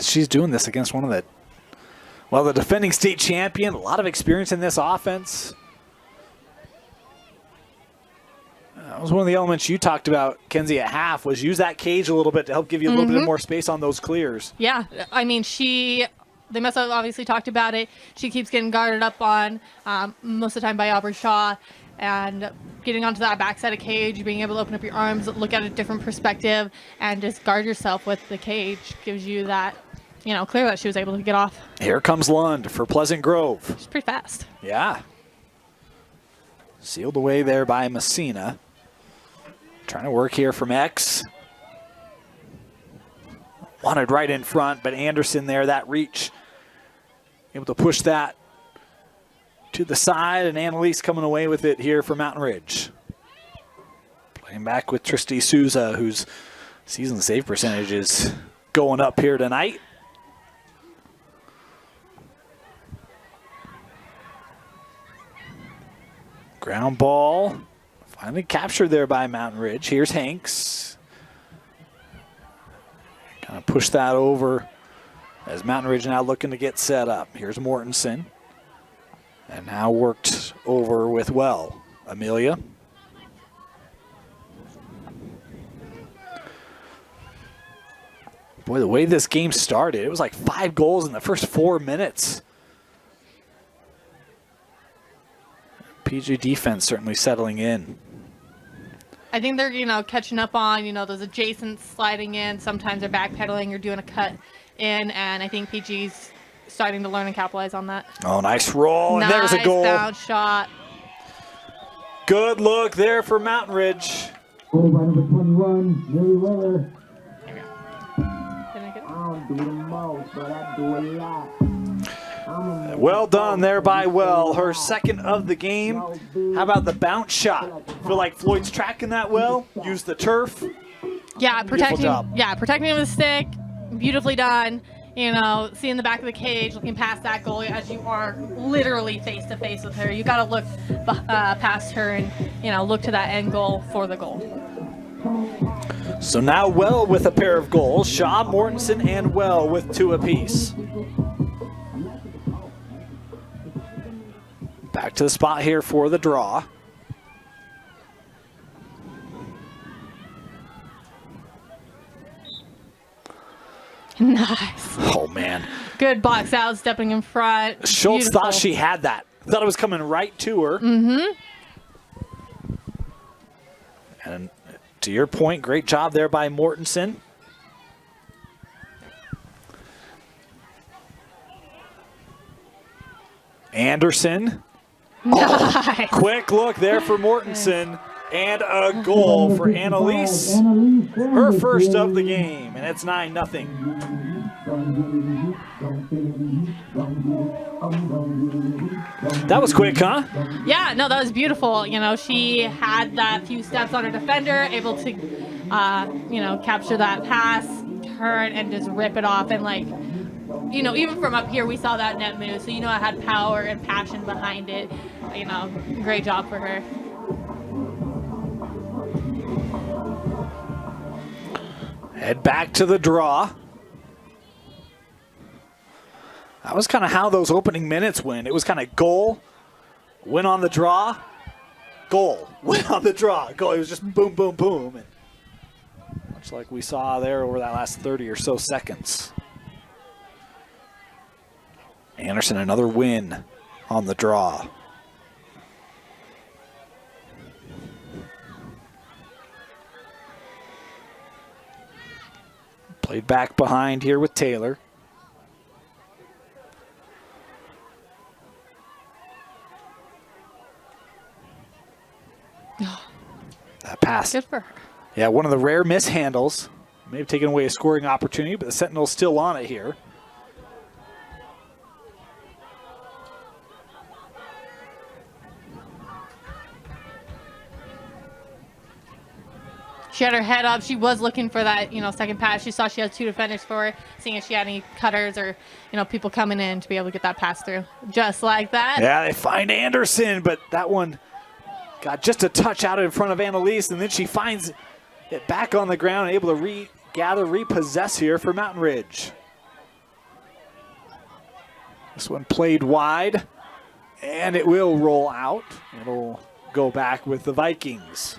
She's doing this against one of the defending state champion. A lot of experience in this offense. That was one of the elements you talked about, Kenzie, at half, was use that cage a little bit to help give you a little bit more space on those clears. Yeah, I mean, they must have obviously talked about it. She keeps getting guarded up on most of the time by Aubrey Shaw, and getting onto that backside of cage, being able to open up your arms, look at a different perspective, and just guard yourself with the cage gives you that, clear that she was able to get off. Here comes Lund for Pleasant Grove. She's pretty fast. Yeah. Sealed away there by Messina. Trying to work here from X. Wanted right in front, but Anderson there, that reach. Able to push that to the side, and Annalise coming away with it here for Mountain Ridge. Playing back with Tristy Souza, whose season save percentage is going up here tonight. Ground ball. Finally captured there by Mountain Ridge. Here's Hanks. Kind of push that over as Mountain Ridge now looking to get set up. Here's Mortensen. And now worked over with Well. Amelia. Boy, the way this game started, it was like 5 goals in the first 4 minutes. PG defense certainly settling in. I think they're, catching up on, those adjacents sliding in. Sometimes they're backpedaling. You're doing a cut in, and I think PG's starting to learn and capitalize on that. Oh, nice roll, and there's a goal. Nice bounce shot. Good look there for Mountain Ridge. Goal by number 21, Millie Weller. Didn't I get it? I don't do the most, but I do a lot. Well done there by Well. Her second of the game. How about the bounce shot? Feel like Floyd's tracking that well. Use the turf. Yeah, job. protecting him with the stick. Beautifully done. Seeing the back of the cage, looking past that goalie as you are literally face to face with her. You got to look past her and look to that end goal for the goal. So now Well with a pair of goals. Shaw, Mortensen, and Well with 2 apiece. Back to the spot here for the draw. Nice. Oh, man. Good box out, stepping in front. Schultz Beautiful. thought she had that. Thought it was coming right to her. Mm-hmm. And to your point, great job there by Mortensen. Anderson. Nice. Quick look there for Mortensen. And a goal for Annalise. Her first of the game. And it's 9-0. That was quick, huh? Yeah, no, that was beautiful. You know, she had that few steps on her defender, able to, capture that pass, turn, and just rip it off. And, like, you know, even from up here, we saw that net move. So, you know, it had power and passion behind it. You know, great job for her. Head back to the draw. That was kind of how those opening minutes went. It was kind of goal, win on the draw, goal, win on the draw, goal. It was just boom, boom, boom. And much like we saw there over that last 30 or so seconds. Anderson, another win on the draw. Played back behind here with Taylor. That pass. Good for her. Yeah, one of the rare mishandles. May have taken away a scoring opportunity, but the Sentinels still on it here. She had her head up. She was looking for that, second pass. She saw she had two defenders for her, seeing if she had any cutters or, people coming in to be able to get that pass through. Just like that. Yeah, they find Anderson, but that one got just a touch out in front of Annalise, and then she finds it back on the ground, able to repossess here for Mountain Ridge. This one played wide, and it will roll out. It'll go back with the Vikings.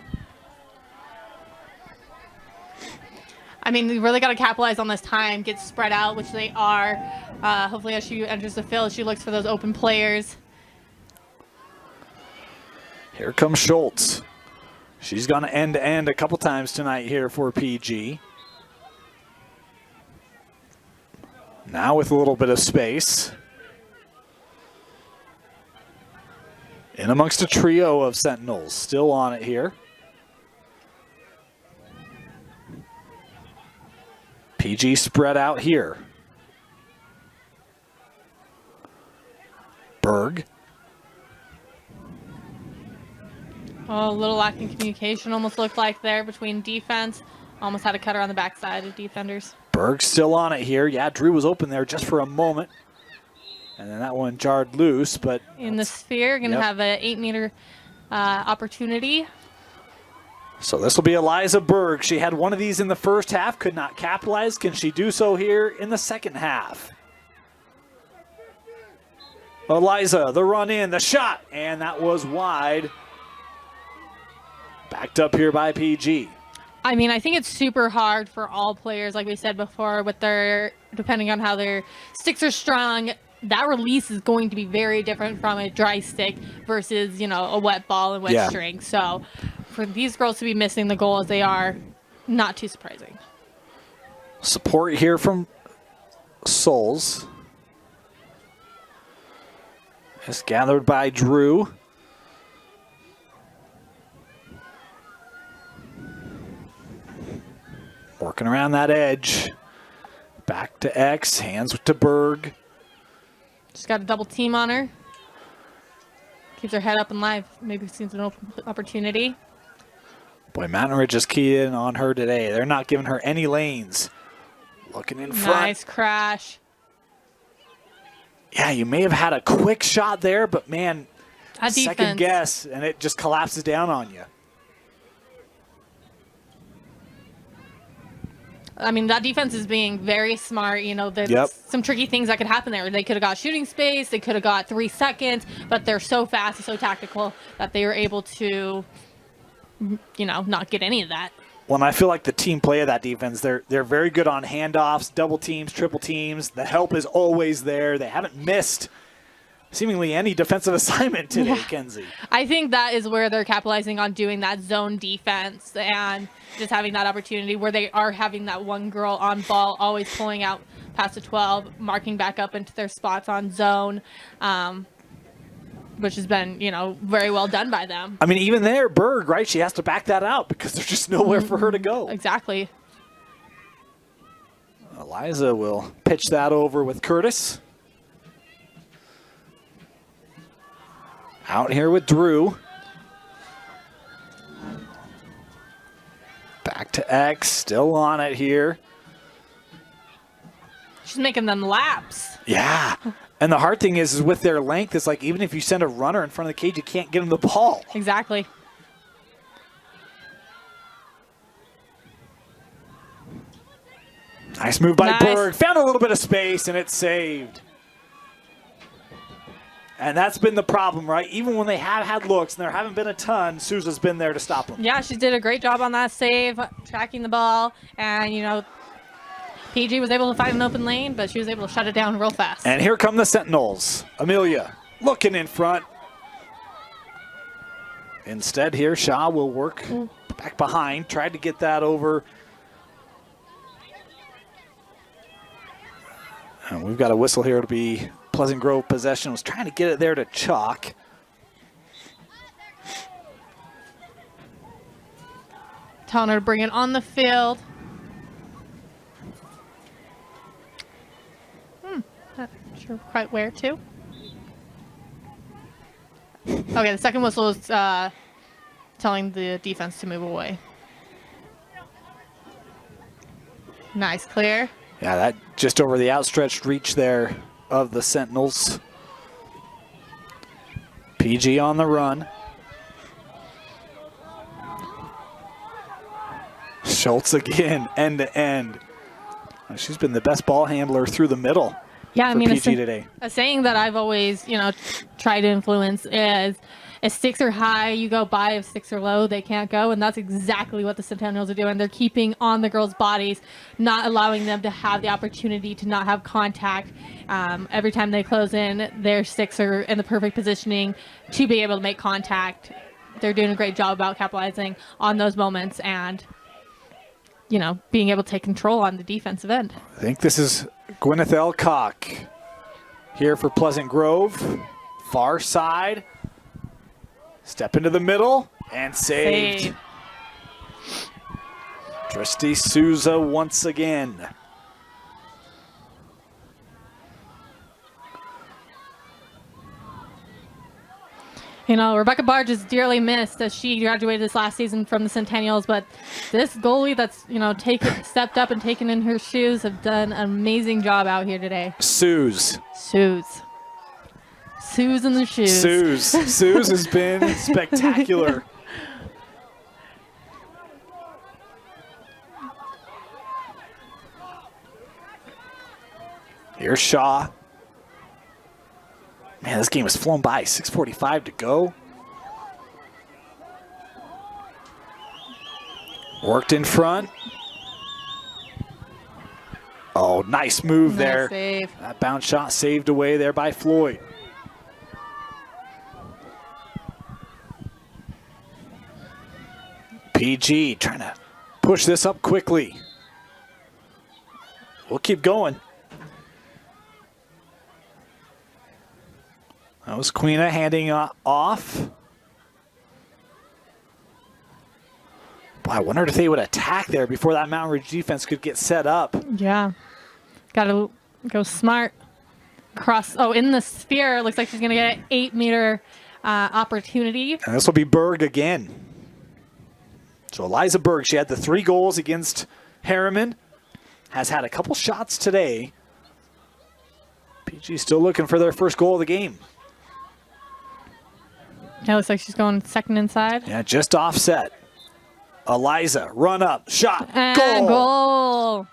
I mean, we really got to capitalize on this time, get spread out, which they are. Hopefully as she enters the field, she looks for those open players. Here comes Schultz. She's gone end-to-end a couple times tonight here for PG. Now with a little bit of space. In amongst a trio of Sentinels, still on it here. PG spread out here. Berg. Oh, a little lack in communication almost looked like there between defense. Almost had a cutter on the backside of defenders. Berg still on it here. Yeah, Drew was open there just for a moment. And then that one jarred loose, but... In the sphere, going to have an 8-meter opportunity. So this will be Eliza Berg. She had one of these in the first half, could not capitalize. Can she do so here in the second half? Eliza, the run in, the shot, and that was wide. Backed up here by PG. I mean, I think it's super hard for all players, like we said before, with their, depending on how their sticks are strung, that release is going to be very different from a dry stick versus, a wet ball and wet string. So for these girls to be missing the goal as they are, not too surprising. Support here from Souls. It's gathered by Drew. Working around that edge. Back to X, hands to Berg. She's got a double team on her. Keeps her head up and live. Maybe sees an open opportunity. Boy, Mountain Ridge is keyed in on her today. They're not giving her any lanes. Looking in front. Nice crash. Yeah, you may have had a quick shot there, but man, second guess, and it just collapses down on you. I mean, that defense is being very smart. You know, there's some tricky things that could happen there. They could have got shooting space. They could have got 3 seconds, but they're so fast and so tactical that they were able to, you know, not get any of that. Well, and I feel like the team play of that defense, they're very good on handoffs, double teams, triple teams. The help is always there. They haven't missed seemingly any defensive assignment today, Kenzie. I think that is where they're capitalizing on doing that zone defense and just having that opportunity where they are having that one girl on ball, always pulling out past the 12, marking back up into their spots on zone, which has been, you know, very well done by them. I mean, even there, Berg, right? She has to back that out because there's just nowhere for her to go. Exactly. Eliza will pitch that over with Curtis. Out here with Drew. Back to X, still on it here. She's making them laps. Yeah. And the hard thing is with their length, it's like even if you send a runner in front of the cage, you can't get them the ball. Exactly. Nice move by Berg. Found a little bit of space, and it's saved. And that's been the problem, right? Even when they have had looks, and there haven't been a ton, Souza's been there to stop them. Yeah, she did a great job on that save, tracking the ball. And, you know, PG was able to find an open lane, but she was able to shut it down real fast. And here come the Sentinels. Amelia looking in front. Instead here, Shaw will work back behind. Tried to get that over. And we've got a whistle here to be Pleasant Grove possession. Was trying to get it there to Chalk. Telling her to bring it on the field. Not sure quite where to. Okay, the second whistle is telling the defense to move away. Nice clear. Yeah, that just over the outstretched reach there of the Sentinels. PG on the run. Schultz again, end to end. She's been the best ball handler through the middle. Yeah, I mean, PG today. A saying that I've always, you know, tried to influence is, if sticks are high, you go by. If sticks are low, they can't go. And that's exactly what the Sentinels are doing. They're keeping on the girls' bodies, not allowing them to have the opportunity to not have contact. Every time they close in, their sticks are in the perfect positioning to be able to make contact. They're doing a great job about capitalizing on those moments and, you know, being able to take control on the defensive end. I think this is Gwyneth Elcock here for Pleasant Grove. Far side. Step into the middle and saved. Tristy Souza once again. You know, Rebecca Barge is dearly missed as she graduated this last season from the Centennials, but this goalie that's, you know, stepped up and taken in her shoes have done an amazing job out here today. Suze in the shoes. Suze has been spectacular. Here's Shaw. Man, this game has flown by. 6:45 to go. Worked in front. Oh, nice move there. Save. That bounce shot saved away there by Floyd. PG trying to push this up quickly. We'll keep going. That was Queena handing off. Boy, I wondered if they would attack there before that Mountain Ridge defense could get set up. Yeah. Got to go smart. Cross. Oh, in the sphere. Looks like she's going to get an 8-meter opportunity. And this will be Berg again. So Eliza Berg, she had the 3 goals against Harriman. Has had a couple shots today. PG still looking for their first goal of the game. Yeah, looks like she's going second inside. Yeah, just offset. Eliza, run up, shot, And goal.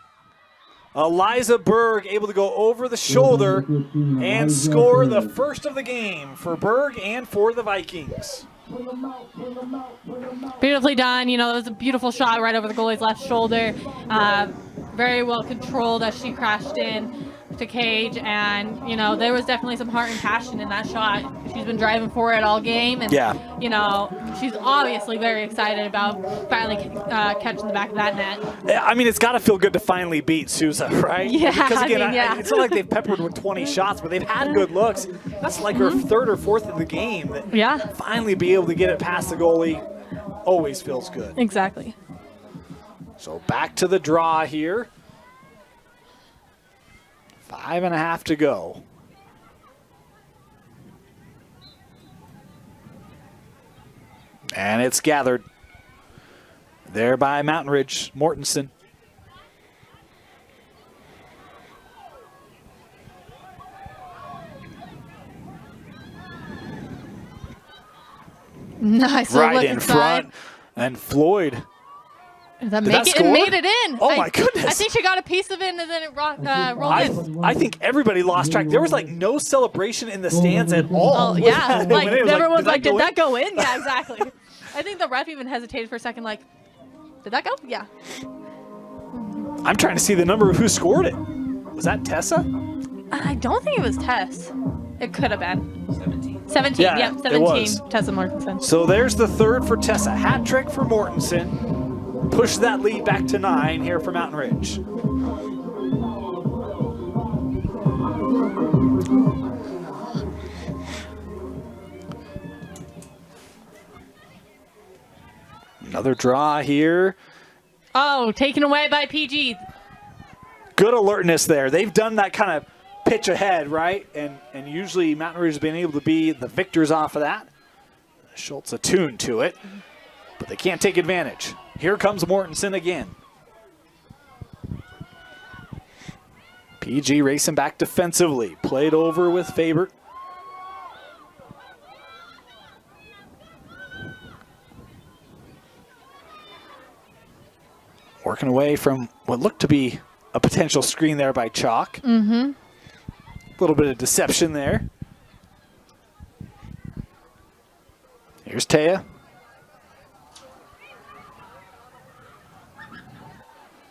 Eliza Berg able to go over the shoulder and score the first of the game for Berg and for the Vikings. Beautifully done. You know, it was a beautiful shot right over the goalie's left shoulder. Very well controlled as she crashed in to cage, and you know, there was definitely some heart and passion in that shot. She's been driving for it all game, and you know, she's obviously very excited about finally catching the back of that net. I mean, it's got to feel good to finally beat Sousa, right? Yeah, because again, I mean, it's not like they've peppered with 20 shots, but they've had good looks. That's like her third or fourth of the game. That finally be able to get it past the goalie always feels good. Exactly. So back to the draw here. 5.5 to go. And it's gathered there by Mountain Ridge. Mortensen. Nice. Right in front. And Floyd. Did that make it? It made it in. Oh, my goodness. I think she got a piece of it and then it rolled in. I think everybody lost track. There was like no celebration in the stands at all. Oh, yeah. Like, everyone's like, did that go in? Yeah, exactly. I think the ref even hesitated for a second, like, did that go? Yeah. I'm trying to see the number of who scored it. Was that Tessa? I don't think it was Tess. It could have been. 17. Yeah, Yep, 17. it was. Tessa Mortensen. So there's the third for Tessa. Hat trick for Mortensen. Push that lead back to 9 here for Mountain Ridge. Another draw here. Oh, taken away by PG. Good alertness there. They've done that kind of pitch ahead, right? And usually Mountain Ridge has been able to be the victors off of that. Schultz attuned to it, but they can't take advantage. Here comes Mortensen again. PG racing back defensively. Played over with Faber. Working away from what looked to be a potential screen there by Chalk. A little bit of deception there. Here's Taya.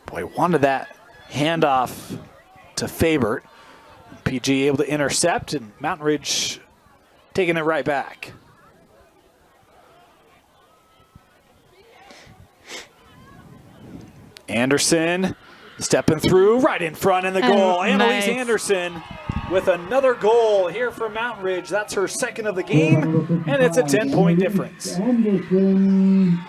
Boy, wanted that handoff to Faber. PG able to intercept, and Mountain Ridge taking it right back. Anderson stepping through, right in front in the goal. Annalise Anderson with another goal here for Mountain Ridge. That's her second of the game, and it's a 10-point difference. Anderson.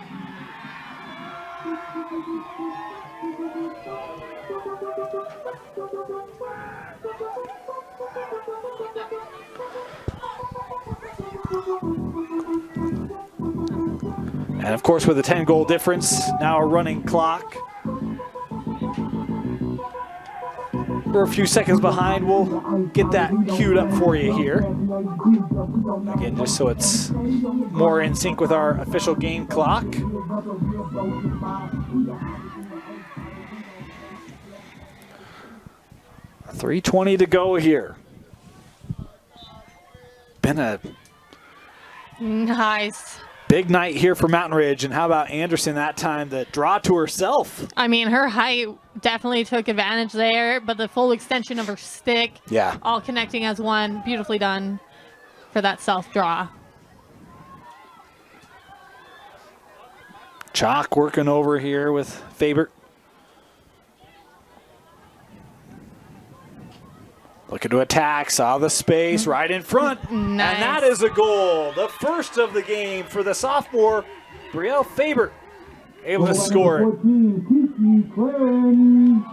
And of course, with a 10-goal difference, now a running clock. We're a few seconds behind. We'll get that queued up for you here. Again, just so it's more in sync with our official game clock. .320 to go here. Been a Nice. big night here for Mountain Ridge, and how about Anderson that time, the draw to herself. I mean, her height definitely took advantage there, but the full extension of her stick, all connecting as one, beautifully done for that self-draw. Chalk working over here with Faber. Looking to attack, saw the space right in front. Nice. And that is a goal. The first of the game for the sophomore, Brielle Faber, able to score it. 14, Kiki Claren.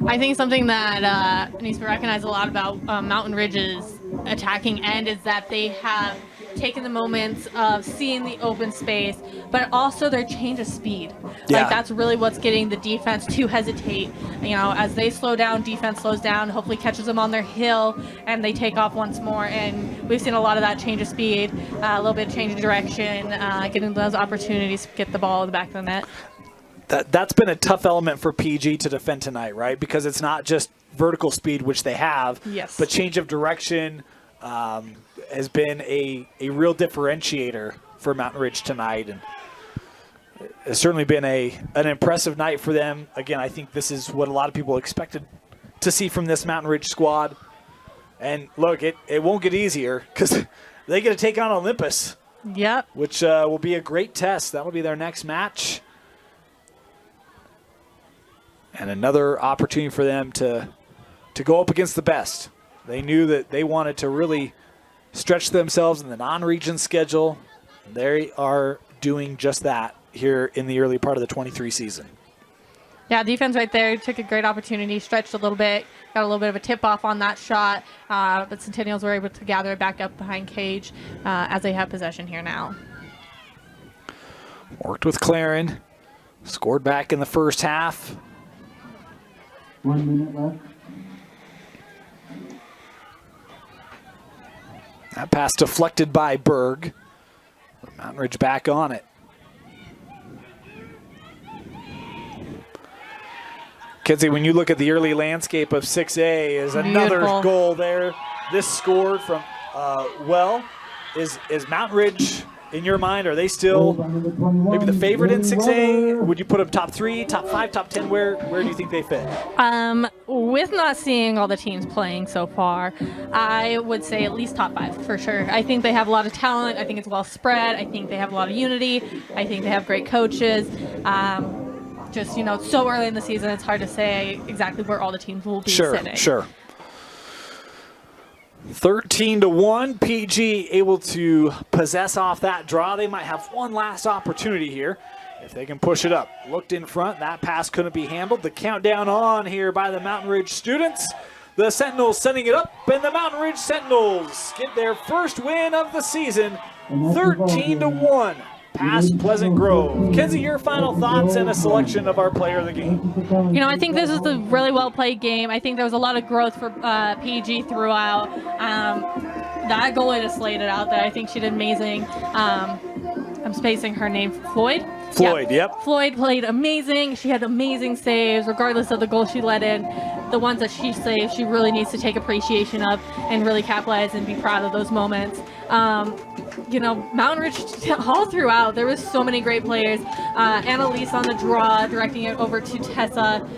I think something that needs to be recognized a lot about Mountain Ridge's attacking end is that they have taking the moments of seeing the open space, but also their change of speed. Yeah. Like that's really what's getting the defense to hesitate. You know, as they slow down, defense slows down, hopefully catches them on their heel, and they take off once more. And we've seen a lot of that change of speed, a little bit of change of direction, getting those opportunities to get the ball in the back of the net. That's been a tough element for PG to defend tonight, right? Because it's not just vertical speed, which they have, Yes. but change of direction has been a real differentiator for Mountain Ridge tonight, and it's certainly been an impressive night for them. Again, I think this is what a lot of people expected to see from this Mountain Ridge squad. And look, it won't get easier because they get to take on Olympus, Yep. which will be a great test. That will be their next match. And another opportunity for them to go up against the best. They knew that they wanted to really stretch themselves in the non-region schedule. They are doing just that here in the early part of the 23 season. Yeah, defense right there took a great opportunity, stretched a little bit, got a little bit of a tip-off on that shot, but Centennials were able to gather it back up behind Cage as they have possession here now. Worked with Claren, scored back in the first half. 1 minute left. That pass deflected by Berg. Mountain Ridge back on it. Kinsey, when you look at the early landscape of 6A, is another Beautiful. goal there. This scored from, is Mountain Ridge, in your mind, are they still maybe the favorite in 6A? Would you put them top 3, top 5, top 10? Where do you think they fit? With not seeing all the teams playing so far, I would say at least top 5 for sure. I think they have a lot of talent. I think it's well spread. I think they have a lot of unity. I think they have great coaches. Just, you know, it's so early in the season, it's hard to say exactly where all the teams will be sitting. Sure. 13-1, PG able to possess off that draw. They might have one last opportunity here if they can push it up. Looked in front, that pass couldn't be handled. The countdown on here by the Mountain Ridge students. The Sentinels sending it up, and the Mountain Ridge Sentinels get their first win of the season, 13-1. Past Pleasant Grove. Kenzie, your final thoughts and a selection of our player of the game. You know, I think this is a really well played game. I think there was a lot of growth for PG throughout. That goalie just laid it out there. I think she did amazing. I'm spacing her name. Floyd, yep. Floyd played amazing. She had amazing saves, regardless of the goal she let in. The ones that she saved, she really needs to take appreciation of and really capitalize and be proud of those moments. You know, Mountain Ridge all throughout, there was so many great players. Annalise on the draw, directing it over to Tessa.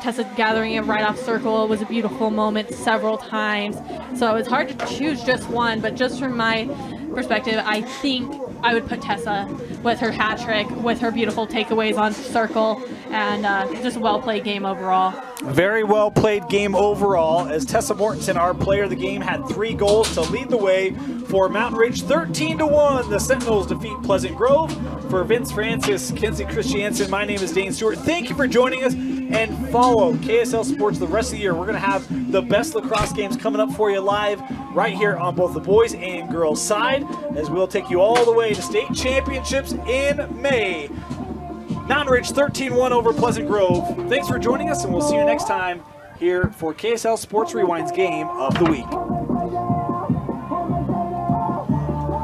Tessa gathering it right off circle was a beautiful moment several times. So it's hard to choose just one, but just from my perspective, I think I would put Tessa with her hat trick, with her beautiful takeaways on circle, and just a well-played game overall. Very well played game overall, as Tessa Mortensen, our player of the game, had 3 goals to lead the way for Mountain Ridge. 13-1, the Sentinels defeat Pleasant Grove. For Vince Francis, Kenzie Christiansen, my name is Dane Stewart. Thank you for joining us, and follow KSL Sports the rest of the year. We're going to have the best lacrosse games coming up for you live right here on both the boys and girls side, as we'll take you all the way to state championships in May. Mountain Ridge 13-1 over Pleasant Grove. Thanks for joining us, and we'll see you next time here for KSL Sports Rewind's Game of the Week.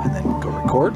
And then go record.